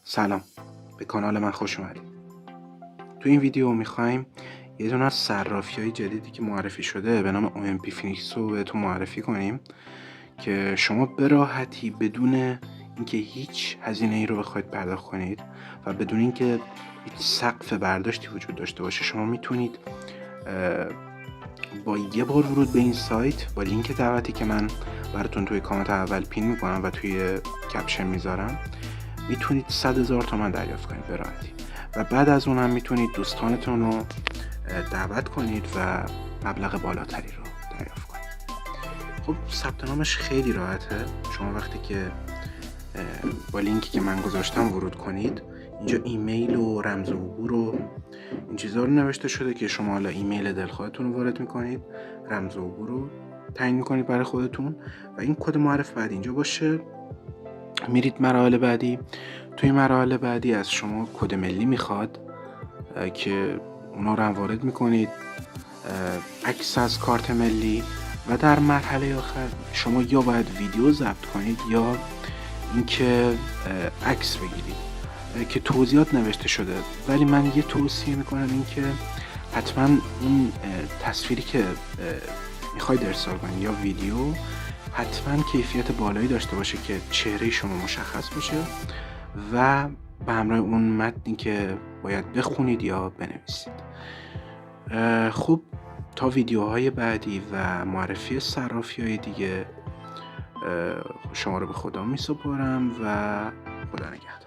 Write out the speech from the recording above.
سلام، به کانال من خوش اومدید. تو این ویدیو میخوایم یه دونه از صرافی‌های جدیدی که معرفی شده به نام OMP Phoenix رو بهتون معرفی کنیم که شما به راحتی بدون اینکه هیچ هزینه ای رو بخواید پرداخت کنید و بدون اینکه هیچ سقف برداشتی وجود داشته باشه شما میتونید با یه بار ورود به این سایت با لینک دعوتی که من براتون توی کامنت اول پین میکنم و توی کپشن میذارم میتونید 100,000 تومان دریافت کنید به راحتی و بعد از اونم میتونید دوستانتون رو دعوت کنید و مبلغ بالاتری رو دریافت کنید. خب ثبت نامش خیلی راحته. شما وقتی که با لینکی که من گذاشتم ورود کنید اینجا ایمیل و رمز عبور و این چیزا رو نوشته شده که شما حالا ایمیل دلخواهتون رو وارد میکنید، رمز عبور رو تعیین میکنید برای خودتون و این کد معرف بعد اینجا باشه. میرید مراحل بعدی. توی مراحل بعدی از شما کد ملی میخواد که اونا رو هم وارد میکنید، عکس از کارت ملی و در مرحله آخر شما یا باید ویدیو ضبط کنید یا اینکه عکس بگیرید که توضیحات نوشته شده، ولی من یه توصیه میکنم اینکه حتما اون تصویری که میخواید ارسال کنید یا ویدیو حتما کیفیت بالایی داشته باشه که چهره شما مشخص باشه و به همراه اون متنی که باید بخونید یا بنویسید. خب تا ویدیوهای بعدی و معرفی صرافی‌های دیگه شما رو به خدا میسپارم و خدا نگهدار.